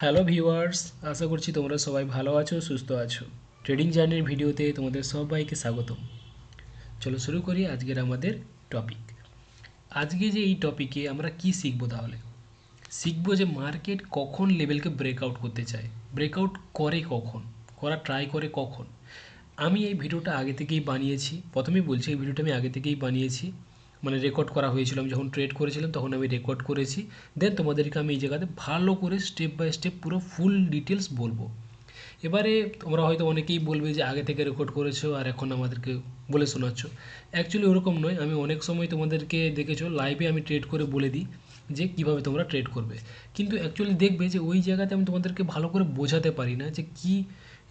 Hello viewers, আশা করছি তোমরা সবাই ভালো আছো, সুস্থ আছো। ট্রেডিং জার্নির ভিডিওতে তোমাদের সবাইকে স্বাগতম। চলো শুরু করি আজকের আমাদের টপিক। আজকে যে এই টপিকে আমরা কি শিখবো তাহলে? শিখবো যে মার্কেট কখন লেভেলকে ব্রেকআউট করতে চায়, ব্রেকআউট করে কখন, ট্রাই করে কখন। আমি এই ভিডিওটা আগে থেকেই বানিয়েছি, প্রথমেই বলছি এই ভিডিওটা আমি আগে থেকেই বানিয়েছি, মানে রেকর্ড করা হয়েছিল। আমি যখন ট্রেড করেছিলাম তখন আমি রেকর্ড করেছি, দেন তোমাদেরকে আমি এই জায়গাতে ভালো করে স্টেপ বাই স্টেপ পুরো ফুল ডিটেলস বলবো। এবারে তোমরা হয়তো অনেকেই বলবে যে আগে থেকে রেকর্ড করেছো আর এখন আমাদেরকে বলে শোনাচ্ছ। অ্যাকচুয়ালি ওরকম নয়, আমি অনেক সময় তোমাদেরকে দেখেছো লাইভে আমি ট্রেড করে বলে দিই যে কীভাবে তোমরা ট্রেড করবে, কিন্তু অ্যাকচুয়ালি দেখবে যে ওই জায়গাতে আমি তোমাদেরকে ভালো করে বোঝাতে পারি না যে কি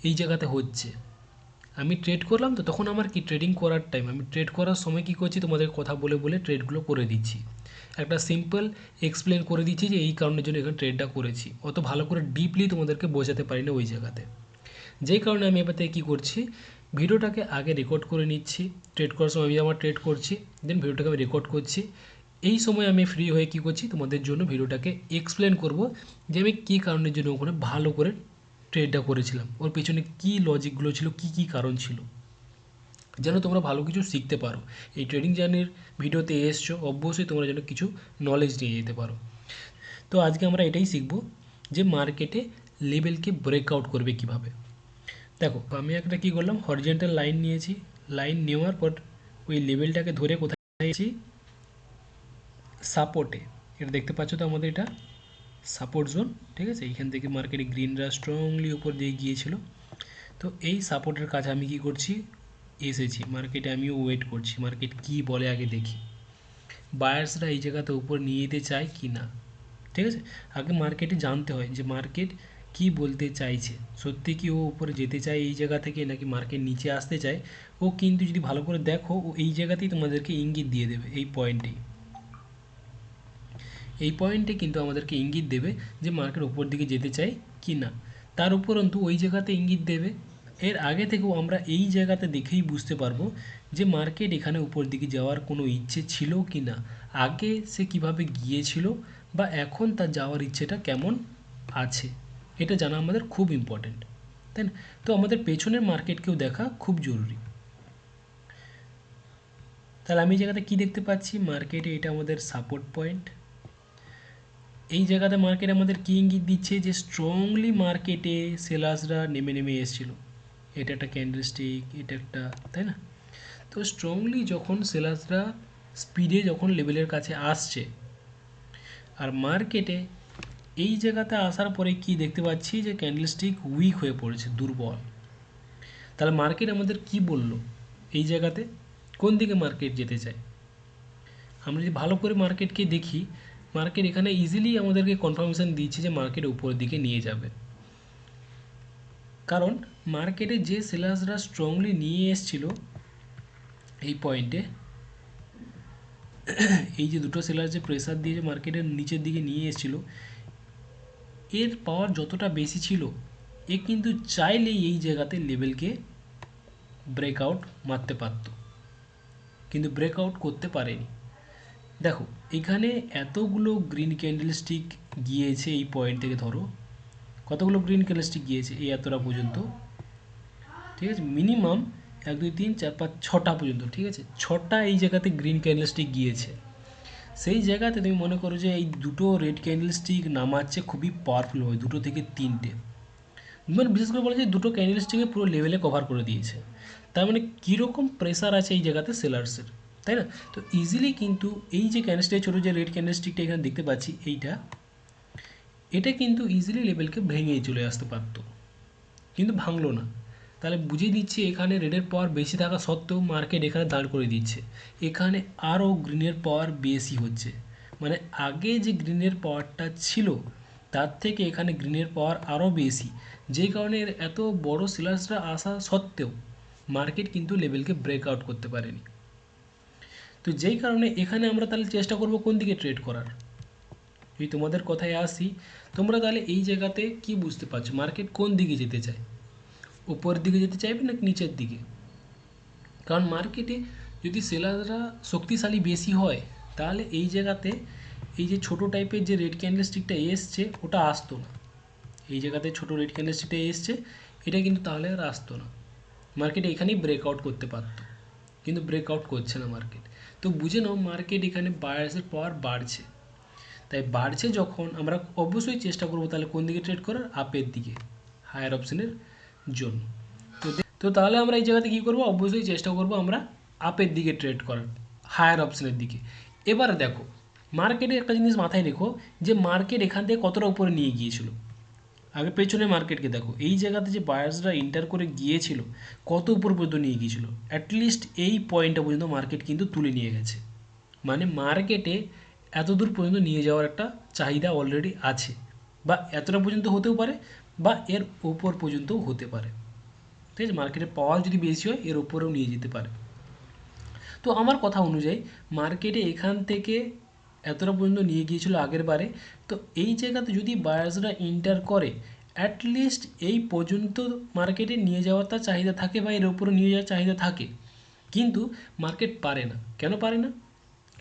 এই জায়গাতে হচ্ছে। আমি ট্রেড করলাম তো তখন আমার কি ট্রেডিং করার টাইম, আমি ট্রেড করার সময় কী করছি তোমাদের কথা বলে বলে ট্রেডগুলো করে দিচ্ছি, একটা সিম্পল এক্সপ্লেন করে দিচ্ছি যে এই কারণের জন্য এখানে ট্রেডটা করেছি। অত ভালো করে ডিপলি তোমাদেরকে বোঝাতে পারি না ওই জায়গাতে। যেই কারণে আমি এবার থেকে কী করছি, ভিডিওটাকে আগে রেকর্ড করে নিচ্ছি। ট্রেড করার সময় আমি আমার ট্রেড করছি, দেন ভিডিওটাকে আমি রেকর্ড করছি। এই সময় আমি ফ্রি হয়ে কী করছি, তোমাদের জন্য ভিডিওটাকে এক্সপ্লেন করব যে আমি কী কারণের জন্য ওখানে ভালো করে ট্রেডটা করেছিলাম, ওর পেছনে কী লজিকগুলো ছিল, কী কী কারণ ছিল, যেন তোমরা ভালো কিছু শিখতে পারো। এই ট্রেডিং জার্নির ভিডিওতে এসছো, অবশ্যই তোমরা যেন কিছু নলেজ নিয়ে যেতে পারো। তো আজকে আমরা এটাই শিখব যে মার্কেটে লেভেলকে ব্রেকআউট করবে কিভাবে। দেখো আমি একটা কী করলাম, হরিজেন্টাল লাইন নিয়েছি। লাইন নেওয়ার পর ওই লেভেলটাকে ধরে কোথায় নিয়েছি, সাপোর্টে। এটা দেখতে পাচ্ছ তো আমাদের এটা সাপোর্ট জোন, ঠিক আছে। এইখান থেকে মার্কেটে গ্রিনরা স্ট্রংলি উপর দিয়ে গিয়েছিল। তো এই সাপোর্টের কাছে আমি কি করছি, এসেছি মার্কেটে, আমিও ওয়েট করছি মার্কেট কি বলে আগে দেখি। বায়ার্সরা এই জায়গাতে উপর নিয়ে যেতে চায় কি না, ঠিক আছে। আগে মার্কেটে জানতে হয় যে মার্কেট কি বলতে চাইছে, সত্যি কি ও উপরে যেতে চায় এই জায়গা থেকে নাকি মার্কেট নিচে আসতে চায়। ও কিন্তু যদি ভালো করে দেখো, ও এই জায়গাতেই তোমাদেরকে ইঙ্গিত দিয়ে দেবে, এই পয়েন্টেই, এই পয়েন্টে কিন্তু আমাদেরকে ইঙ্গিত দেবে যে মার্কেট উপর দিকে যেতে চায় কি না। তার উপরন্তু ওই জায়গাতে ইঙ্গিত দেবে। এর আগে থেকেও আমরা এই জায়গাতে দেখেই বুঝতে পারবো যে মার্কেট এখানে উপর দিকে যাওয়ার কোনো ইচ্ছে ছিল কি না, আগে সে কিভাবে গিয়েছিল বা এখন তার যাওয়ার ইচ্ছেটা কেমন আছে, এটা জানা আমাদের খুব ইম্পর্ট্যান্ট, তাই না। তো আমাদের পেছনের মার্কেটকেও দেখা খুব জরুরি। তাহলে আমি এই জায়গাতে কী দেখতে পাচ্ছি, মার্কেটে এটা আমাদের সাপোর্ট পয়েন্ট। এই জায়গাতে মার্কেট আমাদের কি ইঙ্গিত দিচ্ছে যে স্ট্রংলি মার্কেটে সেলার্সরা নেমে নেমে এসেছিলো। এটা একটা ক্যান্ডেলস্টিক, এটা একটা, তাই না। তো স্ট্রংলি যখন সেলার্সরা স্পিডে যখন লেভেলের কাছে আসছে, আর মার্কেটে এই জায়গাতে আসার পরে কি দেখতে পাচ্ছি যে ক্যান্ডেলস্টিক উইক হয়ে পড়েছে, দুর্বল। তাহলে মার্কেট আমাদের কি বলল এই জায়গাতে, কোন দিকে মার্কেট যেতে চায়। আমরা যদি ভালো করে মার্কেটকে দেখি, মার্কেট এখানে ইজিলি আমাদেরকে কনফার্মেশন দিচ্ছে যে মার্কেট উপরের দিকে নিয়ে যাবে। কারণ মার্কেটে যে সেলার্সরা স্ট্রংলি নিয়ে এসছিল এই পয়েন্টে, এই যে দুটো সেলার যে প্রেসার দিয়ে যে মার্কেটের নিচের দিকে নিয়ে এসছিল, এর পাওয়ার যতটা বেশি ছিল, এ কিন্তু চাইলেই এই জায়গাতে লেভেলকে ব্রেকআউট মারতে পারত, কিন্তু ব্রেকআউট করতে পারেনি। দেখো এখানে এতগুলো গ্রিন ক্যান্ডেলস্টিক গিয়েছে এই পয়েন্ট থেকে, ধরো কতগুলো গ্রিন ক্যান্ডেলস্টিক গিয়েছে এই এতটা পর্যন্ত, ঠিক আছে। মিনিমাম 1 2 3 4 5 6টা পর্যন্ত, ঠিক আছে। 6টা এই জায়গাতে গ্রিন ক্যান্ডেলস্টিক গিয়েছে। সেই জায়গাতে তুমি মনে করো যে এই দুটো রেড ক্যান্ডেলস্টিক নামাচ্ছে খুবই পাওয়ারফুল হয়, দুটো থেকে তিনটে, মানে বিশেষ করে বলা যায় দুটো ক্যান্ডেলস্টিকে পুরো লেভেলে কভার করে দিয়েছে। তার মানে কীরকম প্রেসার আছে এই জায়গাতে সেলার্সের, তাই না। তো ইজিলি কিন্তু এই যে ক্যান্ডেলস্টিক, ছোটো যে রেড ক্যান্ডেলস্টিকটা এখানে দেখতে পাচ্ছি এইটা, এটা কিন্তু ইজিলি লেভেলকে ভেঙেই চলে আসতে পারতো, কিন্তু ভাঙলো না। তাহলে বুঝিয়ে দিচ্ছি এখানে রেডের পাওয়ার বেশি থাকা সত্ত্বেও মার্কেট এখানে দাঁড় করে দিচ্ছে, এখানে আরও গ্রিনের পাওয়ার বেশি হচ্ছে। মানে আগে যে গ্রিনের পাওয়ারটা ছিল তার থেকে এখানে গ্রিনের পাওয়ার আরও বেশি, যেই কারণে এত বড় সেলার্সরা আসা সত্ত্বেও মার্কেট কিন্তু লেভেলকে ব্রেকআউট করতে পারেনি। তো যেই কারণে এখানে আমরা তাহলে চেষ্টা করব কোন দিকে ট্রেড করার। যদি তোমাদের কথায় আসি, তোমরা তাহলে এই জায়গাতে কি বুঝতে পারছো মার্কেট কোন দিকে যেতে চায়, উপরের দিকে যেতে চাইবে নাকি নিচের দিকে। কারণ মার্কেটে যদি সেলাররা শক্তিশালী বেশি হয় তাহলে এই জায়গাতে এই যে ছোটো টাইপের যে রেড ক্যান্ডেলস্টিকটা এসছে ওটা আসতো না, এই জায়গাতে ছোটো রেড ক্যান্ডেলস্টিকটা এসছে, এটা কিন্তু তাহলে আর আসতো না, মার্কেট এখানেই ব্রেকআউট করতে পারতো, কিন্তু ব্রেকআউট করছে না মার্কেট। তো বুঝে নাও মার্কেট এখানে বায়ার্সের পাওয়ার বাড়ছে, তাই বাড়ছে যখন আমরা অবশ্যই চেষ্টা করবো তাহলে কোন দিকে ট্রেড করার, আপের দিকে, হায়ার অপশনের জন্য। তো তাহলে আমরা এই জায়গাতে কী করবো, অবশ্যই চেষ্টা করবো আমরা আপের দিকে ট্রেড করার, হায়ার অপশনের দিকে। এবারে দেখো মার্কেটে একটা জিনিস মাথায় রেখো, যে মার্কেট এখান থেকে কতটা উপরে নিয়ে গিয়েছিল। আগে পেছনে মার্কেটকে দেখো, এই জায়গাতে যে বায়ার্সরা এন্টার করে গিয়েছিল কত উপর পর্যন্ত নিয়ে গিয়েছিল, অ্যাটলিস্ট এই পয়েন্টটা পর্যন্ত মার্কেট কিন্তু তুলে নিয়ে গেছে। মানে মার্কেটে এত দূর পর্যন্ত নিয়ে যাওয়ার একটা চাহিদা অলরেডি আছে, বা এতটা পর্যন্ত হতেও পারে, বা এর ওপর পর্যন্তও হতে পারে। ঠিক আছে, মার্কেটের পাওয়ার যদি বেশি হয় এর ওপরেও নিয়ে যেতে পারে। তো আমার কথা অনুযায়ী মার্কেটে এখান থেকে এতটা পর্যন্ত নিয়ে গিয়েছিল আগের বারে, তো এই জায়গাতে যদি বায়ার্সরা এন্টার করে অ্যাটলিস্ট এই পর্যন্ত মার্কেটে নিয়ে যাওয়ার তার চাহিদা থাকে, বা এর উপরে নিয়ে যাওয়ার চাহিদা থাকে, কিন্তু মার্কেট পারে না। কেন পারে না?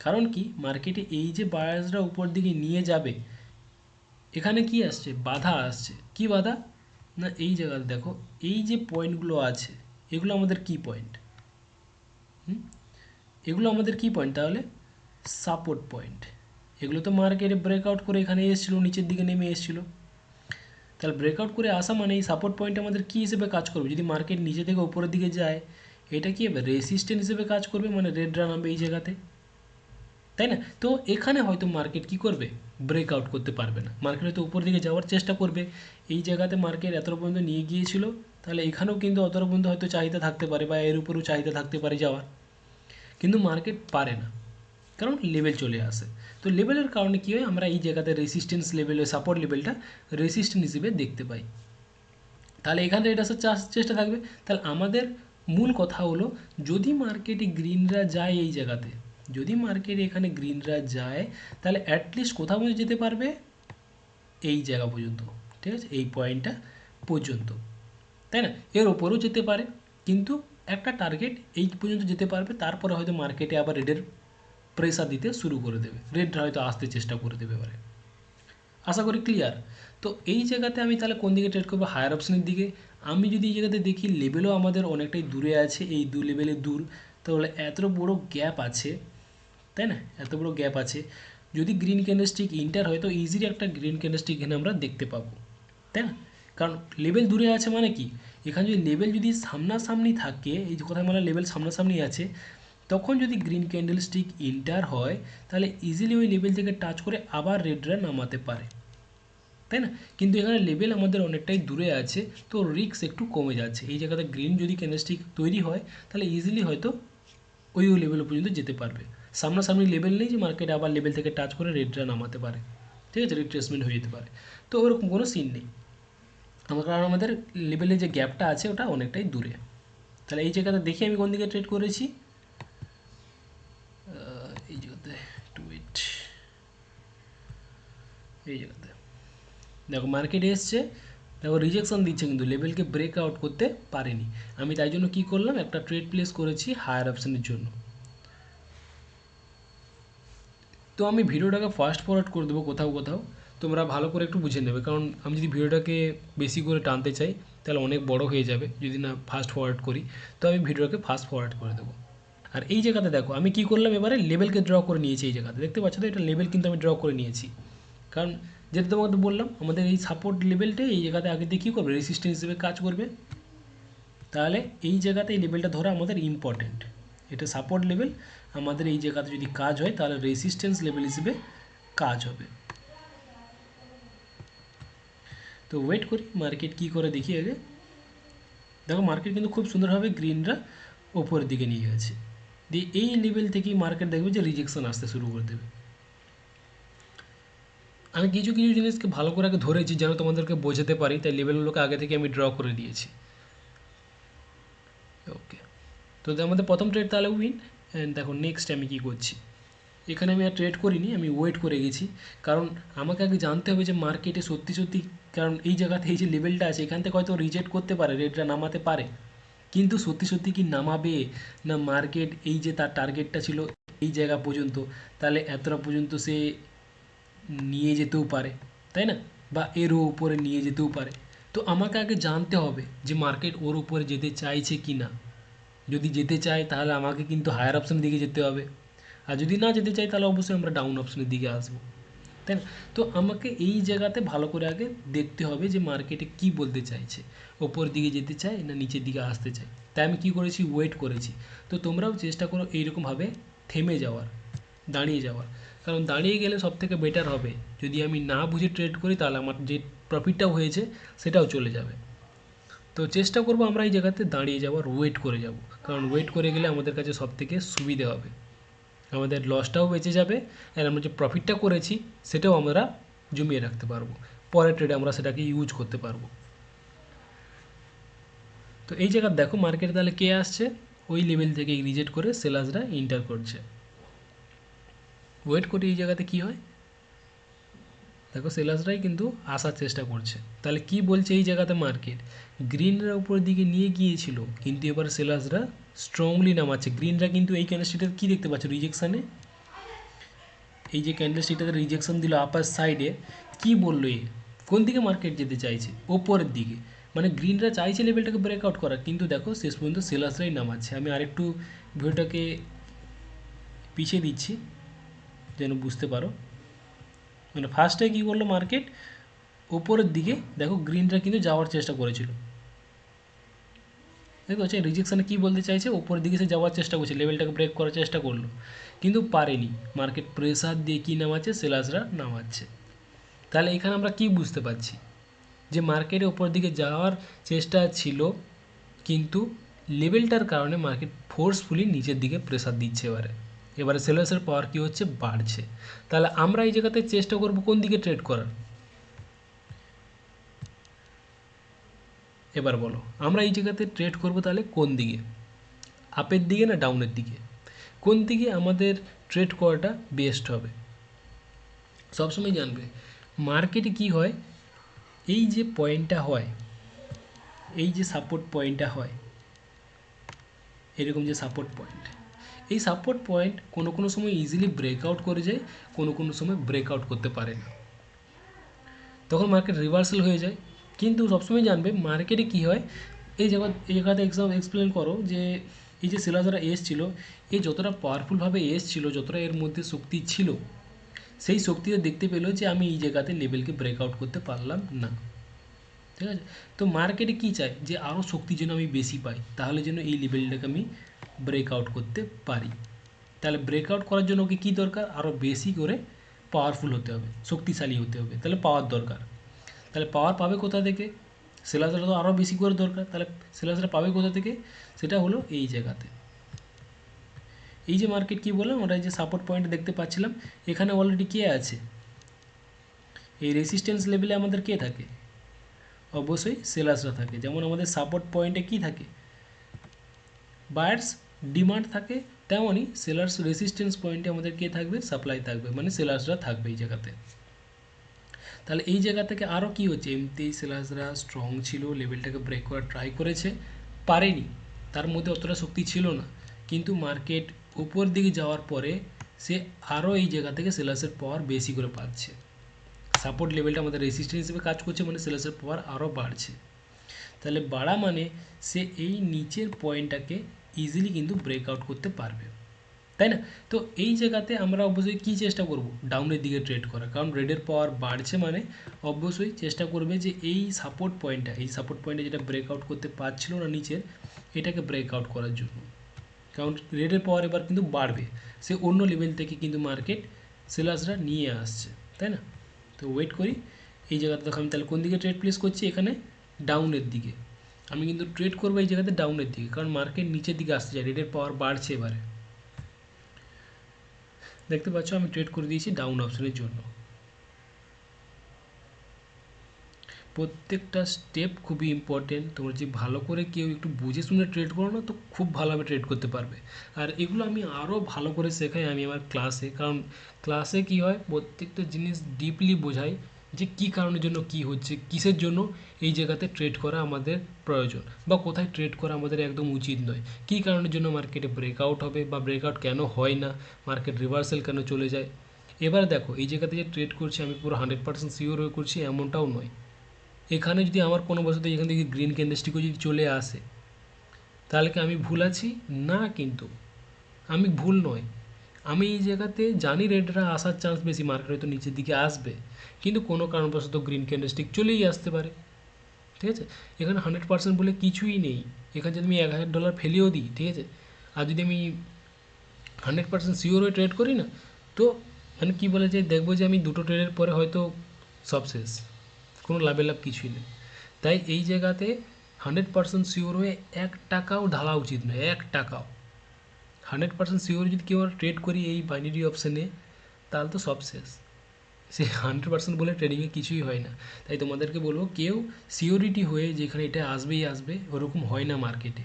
কারণ কি, মার্কেটে এই যে বায়ার্সরা উপর দিকে নিয়ে যাবে, এখানে কি আসছে, বাধা আসছে। কি বাধা? না এই জায়গাতে দেখো, এই যে পয়েন্টগুলো আছে এগুলো আমাদের কি পয়েন্ট, এগুলো আমাদের কি পয়েন্ট তাহলে, সাপোর্ট পয়েন্ট। এগুলো তো মার্কেটে ব্রেকআউট করে এখানে এসেছিলো, নিচের দিকে নেমে এসেছিলো। তাহলে ব্রেকআউট করে আসা মানে এই সাপোর্ট পয়েন্ট আমাদের কী হিসেবে কাজ করবে, যদি মার্কেট নিচে থেকে উপরের দিকে যায় এটা কি হবে, রেসিস্ট্যান্ট হিসেবে কাজ করবে, মানে রেড রান হবে এই জায়গাতে, তাই না? তো এখানে হয়তো মার্কেট কি করবে, ব্রেকআউট করতে পারবে না, মার্কেট হয়তো উপর দিকে যাওয়ার চেষ্টা করবে। এই জায়গাতে মার্কেট এতটা পর্যন্ত নিয়ে গিয়েছিল, তাহলে এখানেও কিন্তু অতটা পর্যন্ত হয়তো চাহিদা থাকতে পারে, বা এর উপরেও চাহিদা থাকতে পারে যাওয়ার, কিন্তু মার্কেট পারে না, কারণ লেভেল চলে আসে। তো লেভেলের কারণে কী হয়, আমরা এই জায়গাতে রেসিস্ট্যান্স লেভেল, সাপোর্ট লেভেলটা রেসিস্ট্যান্স হিসেবে দেখতে পাই। তাহলে এখানে রেড আসার চেষ্টা থাকবে। তাহলে আমাদের মূল কথা হলো, যদি মার্কেটে গ্রিনরা যায় এই জায়গাতে, যদি মার্কেটে এখানে গ্রিনরা যায়, তাহলে অ্যাটলিস্ট কোথাও পর্যন্ত যেতে পারবে, এই জায়গা পর্যন্ত, ঠিক আছে, এই পয়েন্টটা পর্যন্ত, তাই না? এর ওপরেও যেতে পারে, কিন্তু একটা টার্গেট এই পর্যন্ত যেতে পারবে, তারপরে হয়তো মার্কেটে আবার রেডের প্রেসার দিতে শুরু করে দেবে, রেড হয়তো আসতে চেষ্টা করে দেবে এবারে। আশা করি ক্লিয়ার। তো এই জায়গাতে আমি তাহলে কোন দিকে ট্রেড করবো, হায়ার অপশনের দিকে। আমি যদি এই জায়গাতে দেখি লেভেলও আমাদের অনেকটাই দূরে আছে, এই দু লেভেলে দূর, তাহলে এত বড় গ্যাপ আছে, তাই না, এত বড় গ্যাপ আছে, যদি গ্রিন ক্যান্ডেলস্টিক ইন্টার হয় তো ইজিলি একটা গ্রিন ক্যান্ডেলস্টিক এখানে আমরা দেখতে পাবো, তাই না? কারণ লেভেল দূরে আছে মানে কি, এখানে যদি লেভেল যদি সামনাসামনি থাকে, এই যে কথা মানে লেভেল সামনাসামনি আছে, তখন যদি গ্রিন ক্যান্ডেলস্টিক ইন্টার হয় তাহলে ইজিলি ওই লেভেল থেকে টাচ করে আবার রেডরা নামাতে পারে, তাই না? কিন্তু এখানে লেভেল আমাদের অনেকটাই দূরে আছে, তো রিস্ক একটু কমে যাচ্ছে। এই জায়গাতে গ্রিন যদি ক্যান্ডেলস্টিক তৈরি হয় তাহলে ইজিলি হয়তো ওই লেভেল পর্যন্ত যেতে পারবে। সামনাসামনি লেভেল নেই যে মার্কেট আবার লেভেল থেকে টাচ করে রেডরা নামাতে পারে, ঠিক আছে, রিট্রেসমেন্ট হয়ে যেতে পারে। তো ওরকম কোনো সিন নেই আমার, কারণ আমাদের লেভেলে যে গ্যাপটা আছে ওটা অনেকটাই দূরে। তাহলে এই জায়গাতে দেখি আমি কোন দিকে ট্রেড করেছি, এই জায়গাতে টু ওয়েট, এই জায়গাতে দেখো মার্কেটে এসছে, দেখো রিজেকশন দিচ্ছে কিন্তু লেভেলকে ব্রেকআউট করতে পারেনি। আমি তাই জন্য কি করলাম, একটা ট্রেড প্লেস করেছি হায়ার অপশনের জন্য। তো আমি ভিডিওটাকে ফাস্ট ফরওয়ার্ড করে দেবো কোথাও কোথাও, তোমরা ভালো করে একটু বুঝে নেবে, কারণ আমি যদি ভিডিওটাকে বেশি করে টানতে চাই তাহলে অনেক বড় হয়ে যাবে যদি না ফাস্ট ফরওয়ার্ড করি। তো আমি ভিডিওটাকে ফাস্ট ফরওয়ার্ড করে দেবো। আর এই জায়গাতে দেখো আমি কি করলাম, এবারে লেভেলকে ড্র করে নিয়েছি। এই জায়গাতে দেখতে পাচ্ছ তো, এটা লেভেল কিন্তু আমি ড্র করে নিয়েছি, কারণ যেটা তোমাকে বললাম আমাদের এই সাপোর্ট লেভেলটাই এই জায়গাতে আগে দিয়ে কী করবে, রেসিস্ট্যান্স হিসেবে কাজ করবে। তাহলে এই জায়গাতে এই লেভেলটা ধরা আমাদের ইম্পর্টেন্ট, এটা সাপোর্ট লেভেল, আমাদের এই জায়গাতে যদি কাজ হয় তাহলে রেসিস্ট্যান্স লেভেল হিসেবে কাজ হবে। তো ওয়েট করি মার্কেট কী করে দেখি আগে। দেখো মার্কেট কিন্তু খুব সুন্দরভাবে গ্রিনরা ওপরের দিকে নিয়ে গেছে, দিয়ে এই লেভেল থেকেই মার্কেট দেখবে যে রিজেকশন আসতে শুরু করে দেবে। আমি কিছু কিছু জিনিসকে ভালো করে আগে ধরেছি যেন তোমাদেরকে বোঝাতে পারি, তাই লেভেলগুলোকে আগে থেকে আমি ড্র করে দিয়েছি। ওকে, তো আমাদের প্রথম ট্রেড তাহলে উইন। অ্যান্ড দেখো নেক্সট আমি কী করছি, এখানে আমি আর ট্রেড করিনি, আমি ওয়েট করে গেছি, কারণ আমাকে আগে জানতে হবে যে মার্কেটে সত্যি সত্যি, কারণ এই জায়গাতে এই যে লেভেলটা আছে এখান থেকে হয়তো রিজেক্ট করতে পারে, রেটটা নামাতে পারে, কিন্তু সত্যি সত্যি কি নামাবে না মার্কেট এই যে তার টার্গেটটা ছিল এই জায়গা পর্যন্ত, তাহলে এতটা পর্যন্ত সে নিয়ে যেতেও পারে, তাই না? বা এরও উপরে নিয়ে যেতেও পারে। তো আমাকে আগে জানতে হবে যে মার্কেট ওর উপরে যেতে চাইছে কি না। যদি যেতে চায় তাহলে আমাকে কিন্তু হায়ার অপশানের দিকে যেতে হবে, আর যদি না যেতে চাই তাহলে অবশ্যই আমরা ডাউন অপশানের দিকে আসবো, তাই না? তো আমাকে এই জায়গাতে ভালো করে আগে দেখতে হবে যে মার্কেটে কি বলতে চাইছে, ওপরের দিকে যেতে চায় না নিচের দিকে আসতে চায়। তাই আমি কি করেছি, ওয়েট করেছি। তো তোমরাও চেষ্টা করো এইরকমভাবে থেমে যাওয়ার, দাঁড়িয়ে যাওয়ার। কারণ দাঁড়িয়ে গেলে সবথেকে বেটার হবে। যদি আমি না বুঝে ট্রেড করি তাহলে আমার যে প্রফিটটাও হয়েছে সেটাও চলে যাবে। তো চেষ্টা করবো আমরা এই জায়গাতে দাঁড়িয়ে যাওয়ার, ওয়েট করে যাব। কারণ ওয়েট করে গেলে আমাদের কাছে সবথেকে সুবিধে হবে, আমাদের লসটাও বেঁচে যাবে, আর আমরা যে প্রফিটটা করেছি সেটাও আমরা জমিয়ে রাখতে পারবো, পরের ট্রেডে আমরা সেটাকে ইউজ করতে পারবো। তো এই জায়গায় দেখো মার্কেটে তাহলে কে আসছে, ওই লেভেল থেকে রিজেক্ট করে সেলার্সরা এন্টার করছে। ওয়েট করে এই জায়গাতে কি হয়, দেখো সেলার্সরাই কিন্তু আসার চেষ্টা করছে। তাহলে কি বলছে এই জায়গাতে মার্কেট, গ্রিনরা উপর দিকে নিয়ে গিয়েছিল কিন্তু এবার সেলার্সরা স্ট্রংলি নামাচ্ছে। গ্রিনরা কিন্তু এই ক্যান্ডেলস্টিকটা কি দেখতে পাচ্ছ, রিজেকশানে, এই যে ক্যান্ডেলস্টিকটাতে রিজেকশন দিল আপার সাইডে, কি বললো এ, কোন দিকে মার্কেট যেতে চাইছে, ওপরের দিকে। মানে গ্রিনরা চাইছে লেভেলটাকে ব্রেকআউট করার, কিন্তু দেখো শেষ পর্যন্ত সেলার্সরাই নামাচ্ছে। আমি আরেকটু ভিডিওটাকে পিছিয়ে দিচ্ছি যেন বুঝতে পারো। মানে ফার্স্টে কী করলো মার্কেট, ওপরের দিকে দেখো গ্রিনরা কিন্তু যাওয়ার চেষ্টা করেছিল, দেখতে পাচ্ছি রিজেকশানে কী বলতে চাইছে, ওপরের দিকে সে যাওয়ার চেষ্টা করছে, লেভেলটাকে ব্রেক করার চেষ্টা করলো কিন্তু পারেনি। মার্কেট প্রেসার দিয়ে কী নামাচ্ছে, সেলার্সরা নামাচ্ছে। তাহলে এখানে আমরা কি বুঝতে পারছি, যে মার্কেটের ওপর দিকে যাওয়ার চেষ্টা ছিল কিন্তু লেভেলটার কারণে মার্কেট ফোর্সফুলি নিচের দিকে প্রেসার দিচ্ছে। এবারে সেলার্সের পাওয়ার কী হচ্ছে, বাড়ছে। তাহলে আমরা এই জায়গাতে চেষ্টা করব কোন দিকে ট্রেড করার, এবার বলো আমরা এই জায়গাতে ট্রেড করব তাহলে কোন দিকে, আপের দিকে না ডাউনের দিকে, কোন দিকে আমাদের ট্রেড করাটা বেস্ট হবে। সবসময় জানবে মার্কেটে কি হয়, এই যে পয়েন্টটা হয়, এই যে সাপোর্ট পয়েন্টটা হয়, এরকম যে সাপোর্ট পয়েন্ট, এই সাপোর্ট পয়েন্ট কোনো কোনো সময় ইজিলি ব্রেকআউট করে যায়, কোনো কোনো সময় ব্রেকআউট করতে পারে না, তখন মার্কেট রিভার্সাল হয়ে যায়। কিন্তু সবসময় জানবে মার্কেটে কী হয়, এই জায়গাতে এক্সপ্লেন করো যে এই যে সেলার্সরা এসছিল, এই যতটা পাওয়ারফুলভাবে এসছিল, যতটা এর মধ্যে শক্তি ছিল, সেই শক্তিটা দেখতে পেলো যে আমি এই জায়গাতে লেভেলকে ব্রেকআউট করতে পারলাম না, ঠিক আছে? তো মার্কেটে কী চায়, যে আরও শক্তি যেন আমি বেশি পাই, তাহলে যেন এই লেভেলটাকে আমি ব্রেকআউট করতে পারি। তাহলে ব্রেকআউট করার জন্য ওকে কী দরকার, আরও বেশি করে পাওয়ারফুল হতে হবে, শক্তিশালী হতে হবে, তাহলে পাওয়ার দরকার। তাহলে পাওয়ার পাবে কোথা থেকে, সেলার্সরা তো আরও বেশি করে দরকার, তাহলে সেলার্সরা পাবে কোথা থেকে, সেটা হলো এই জায়গাতে। এই যে মার্কেট কি বললাম, আমরা এই যে সাপোর্ট পয়েন্ট দেখতে পাচ্ছিলাম, এখানে অলরেডি কে আছে, এই রেসিস্ট্যান্স লেভেলে আমাদের কে থাকে, অবশ্যই সেলার্সরা থাকে। যেমন আমাদের সাপোর্ট পয়েন্টে কি থাকে, বায়ার্স ডিমান্ড থাকে, তেমনই সেলার্স রেসিস্ট্যান্স পয়েন্টে আমাদের কে থাকবে, সাপ্লাই থাকবে, মানে সেলার্সরা থাকবে এই জায়গাতে। তাহলে এই জায়গা থেকে আরও কী হচ্ছে, এমনিতেই সেলার্সরা স্ট্রং ছিল, লেভেলটাকে ব্রেক করার ট্রাই করেছে, পারেনি, তার মধ্যে অতটা শক্তি ছিল না। কিন্তু মার্কেট উপর দিকে যাওয়ার পরে সে আরও এই জায়গা থেকে সেলার্সের পাওয়ার বেশি করে পাচ্ছে, সাপোর্ট লেভেলটা আমাদের রেসিস্ট্যান্স হিসেবে কাজ করছে, মানে সেলার্সের পাওয়ার আরও বাড়ছে। তাহলে বাড়া মানে সে এই নিচের পয়েন্টটাকে ইজিলি কিন্তু ব্রেকআউট করতে পারবে, তাই না? তো এই জায়গাতে আমরা অবশ্যই কী চেষ্টা করব, ডাউনের দিকে ট্রেড করা, কারণ রেডের পাওয়ার বাড়ছে, মানে অবশ্যই চেষ্টা করবে যে এই সাপোর্ট পয়েন্টটা, এই সাপোর্ট পয়েন্টে যেটা ব্রেকআউট করতে পারছিল না নিচের, এটাকে ব্রেকআউট করার জন্য। কারণ রেডের পাওয়ার এবার কিন্তু বাড়বে, সে অন্য লেভেল থেকে কিন্তু মার্কেট সেলার্সরা নিয়ে আসছে, তাই না? তো ওয়েট করি, এই জায়গাতে দেখো আমি তাহলে কোন দিকে ট্রেড প্লেস করছি, এখানে ডাউনের দিকে। আমি কিন্তু ট্রেড করবো এই জায়গাতে ডাউনের দিকে, কারণ মার্কেট নিচের দিকে আসতে চায়, রেডের পাওয়ার বাড়ছে এবারে। দেখতে পাচ্ছ আমি ট্রেড করে দিয়েছি ডাউন অপশনের জন্য। প্রত্যেকটা স্টেপ খুবই ইম্পর্টেন্ট, তোমরা যে ভালো করে কেউ একটু বুঝে শুনে ট্রেড করো না, তো খুব ভালোভাবে ট্রেড করতে পারবে। আর এগুলো আমি আরও ভালো করে শেখাই আমি আমার ক্লাসে, কারণ ক্লাসে কী হয়, প্রত্যেকটা জিনিস ডিপলি বোঝাই, যে কী কারণের জন্য কী হচ্ছে, কিসের জন্য এই জায়গাতে ট্রেড করা আমাদের প্রয়োজন, বা কোথায় ট্রেড করা আমাদের একদম উচিত নয়, কী কারণের জন্য মার্কেটে ব্রেকআউট হবে বা ব্রেকআউট কেন হয় না, মার্কেট রিভার্সাল কেন চলে যায়, এবার দেখো এই জায়গাতে যে ট্রেড করছি আমি পুরো 100% শিওর হয়ে করছি এমনটাও নয়। এখানে যদি আমার কোনো বছর এখান থেকে গ্রিন ক্যান্ডেলস্টিকও যদি চলে আসে তাহলে কি আমি ভুল আছি? না, কিন্তু আমি ভুল নয়। আমি এই জায়গাতে জানি রেডরা আসার চান্স বেশি, মার্কেট হয়তো নিচের দিকে আসবে, কিন্তু কোনো কারণবশত গ্রিন ক্যান্ডেলস্টিক চলেই আসতে পারে। ঠিক আছে, এখানে 100% বলে কিছুই নেই। এখানে যদি আমি $1000 ফেলেও দিই, ঠিক আছে, আর যদি আমি 100% শিওর হয়ে ট্রেড করি না, তো মানে কী বলে যে দেখবো যে আমি দুটো ট্রেডের পরে হয়তো সব শেষ, কোনো লাভের লাভ কিছুই নেই। তাই এই জায়গাতে 100% শিওর হয়ে 1 টাকাও ঢালা উচিত নয়, 1 টাকাও। 100% শিওর যদি কেউ ট্রেড করি এই বাইনারি অপশানে, তাহলে তো সব শেষ। সে 100% বলে ট্রেডিংয়ে কিছুই হয় না। তাই তোমাদেরকে বলবো কেউ সিওরিটি হয়ে যেখানে এটা আসবেই আসবে ওরকম হয় না মার্কেটে।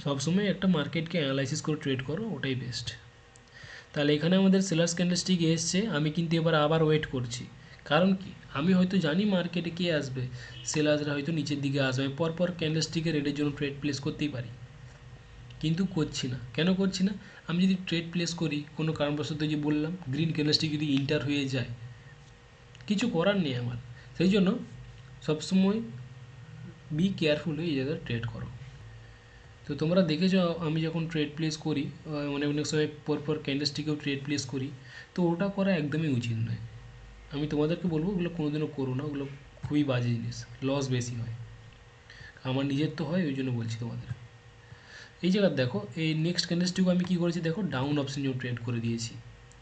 সবসময় একটা মার্কেটকে অ্যানালাইসিস করে ট্রেড করো, ওটাই বেস্ট। তাহলে এখানে আমাদের সেলার্স ক্যান্ডেলস্টিক এসছে, আমি কিন্তু এবার আবার ওয়েট করছি। কারণ কি, আমি হয়তো জানি মার্কেটে কে আসবে, সেলার্সরা হয়তো নিচের দিকে আসবে, পরপর ক্যান্ডেলস্টিকে রেডের জন্য ট্রেড প্লেস করতেই পারি, কিন্তু করছি না। কেন করছি না? আমি যদি ট্রেড প্লেস করি কোনো কারণবশত, যে বললাম গ্রিন ক্যান্ডেলস্টিক যদি ইন্টার হয়ে যায়, কিছু করার নেই আমার। সেই জন্য সবসময় বি কেয়ারফুল হয়ে এই জায়গায় ট্রেড করো। তো তোমরা দেখেছো আমি যখন ট্রেড প্লেস করি, মানে অনেক সময় পরপর ক্যান্ডেলস্টিকেও ট্রেড প্লেস করি, তো ওটা করা একদমই উচিত নয়। আমি তোমাদেরকে বলবো ওগুলো কোনোদিনও করো না, ওগুলো খুবই বাজে জিনিস, লস বেশি হয়। আমার নিজের তো হয়, ওই জন্য বলছি তোমাদের। এই জায়গায় দেখো এই নেক্সট ক্যান্ডেলস্টিকও আমি কী করেছি দেখো, ডাউন অপশন ট্রেড করে দিয়েছি।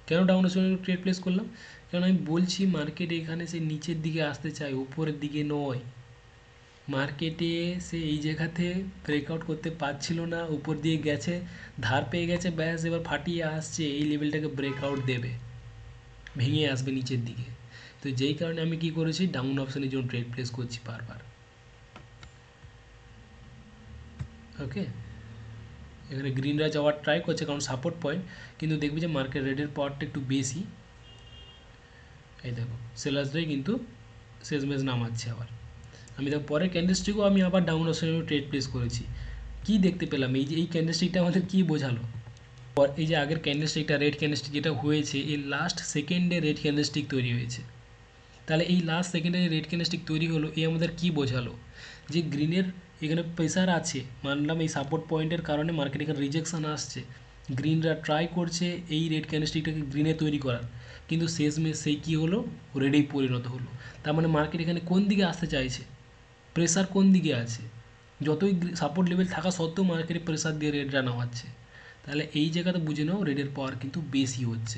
কেন ডাউন অপশন ট্রেড প্লেস করলাম? কারণ আমি বলছি মার্কেট এখানে সে নিচের দিকে আসতে চায়, উপরের দিকে নয়। মার্কেটে সে এই জায়গাতে ব্রেকআউট করতে পারছিল না, উপর দিয়ে গেছে, ধার পেয়ে গেছে, ব্যাস এবার ফাটিয়ে আসছে, এই লেভেলটাকে ব্রেকআউট দেবে, ভেঙে আসবে নিচের দিকে। তো যেই কারণে আমি কি করেছি, ডাউন অপশনের জন্য ট্রেড প্লেস করছি বারবার। ওকে, এখানে গ্রিনরা যাওয়ার ট্রাই করছে কারণ সাপোর্ট পয়েন্ট, কিন্তু দেখবি যে মার্কেট রেডের পাওয়ারটা একটু বেশি। এই দেখো সেলার্সরাই কিন্তু শেষমেশ নামাচ্ছে আবার। আমি দেখো পরের ক্যান্ডেলস্টিকও আমি আবার ডাউন অপশনে ট্রেড প্লেস করেছি। কি দেখতে পেলাম, এই যে এই ক্যান্ডেলস্টিকটা আমাদের কি বোঝালো, এই যে আগের ক্যান্ডেলস্টিকটা রেড ক্যান্ডেলস্টিক যেটা হয়েছে, এই লাস্ট সেকেন্ডে রেড ক্যান্ডেলস্টিক তৈরি হয়েছে। তাহলে এই লাস্ট সেকেন্ডে রেড ক্যান্ডেলস্টিক তৈরি হলো, এই আমাদের কি বোঝালো, যে গ্রিনের এখানে প্রেসার আছে, মানলাম এই সাপোর্ট পয়েন্টের কারণে মার্কেট এখানে রিজেকশান আসছে, গ্রিনরা ট্রাই করছে এই রেড ক্যান্ডেলস্টিকটাকে গ্রিনে তৈরি করার, কিন্তু শেষমেশ সেই কী হলো, রেডেই পরিণত হলো। তার মানে মার্কেট এখানে কোন দিকে আসতে চাইছে, প্রেসার কোন দিকে আছে, যতই সাপোর্ট লেভেল থাকা সত্ত্বেও মার্কেটে প্রেসার দিয়ে রেডরা নামাচ্ছে। তাহলে এই জায়গাতে বুঝে নাও রেডের পাওয়ার কিন্তু বেশি হচ্ছে।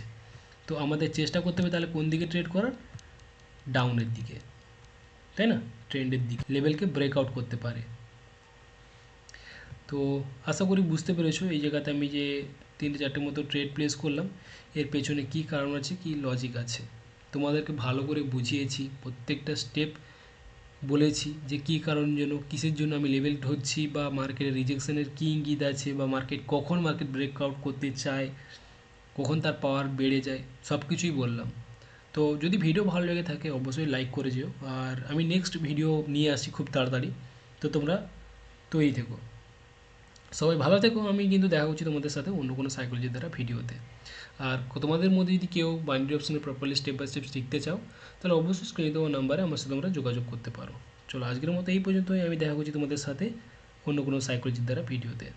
তো আমাদের চেষ্টা করতে হবে তাহলে কোন দিকে ট্রেড করার, ডাউনের দিকে, তাই না, ট্রেন্ডের দিকে, লেভেলকে ব্রেকআউট করতে পারে। তো আশা করি বুঝতে পেরেছো এই জায়গাতে আমি যে 3-4টে মতো ট্রেড প্লেস করলাম, এর পেছনে কী কারণ আছে, কী লজিক আছে, তোমাদেরকে ভালো করে বুঝিয়েছি, প্রত্যেকটা স্টেপ বলেছি যে কী কারণ জন্য, কিসের জন্য আমি লেভেল ধরছি, বা মার্কেটের রিজেকশনের কী ইঙ্গিত আছে, বা কখন মার্কেট ব্রেকআউট করতে চায়, কখন তার পাওয়ার বেড়ে যায়, সব কিছুই বললাম। তো যদি ভিডিও ভালো লেগে থাকে অবশ্যই লাইক করে যেও, আর আমি নেক্সট ভিডিও নিয়ে আসছি খুব তাড়াতাড়ি, তো তোমরা তৈরি থেকো। সবাই ভালো থেকো, আমি কিন্তু দেখা হচ্ছে তোমাদের সাথে অন্য কোনো সাইকোলজির দ্বারা ভিডিওতে। আর তোমাদের মধ্যে যদি কেউ বাইনারি অপশনে প্রপারলি স্টেপ বাই স্টেপ শিখতে চাও, তাহলে অবশ্যই স্ক্রিনে দেওয়া নাম্বারে আমার সাথে তোমরা যোগাযোগ করতে পারো। চলো আজকের মতো এই পর্যন্তই, আমি দেখা করছি তোমাদের সাথে অন্য কোনো সাইকোলজির দ্বারা ভিডিওতে।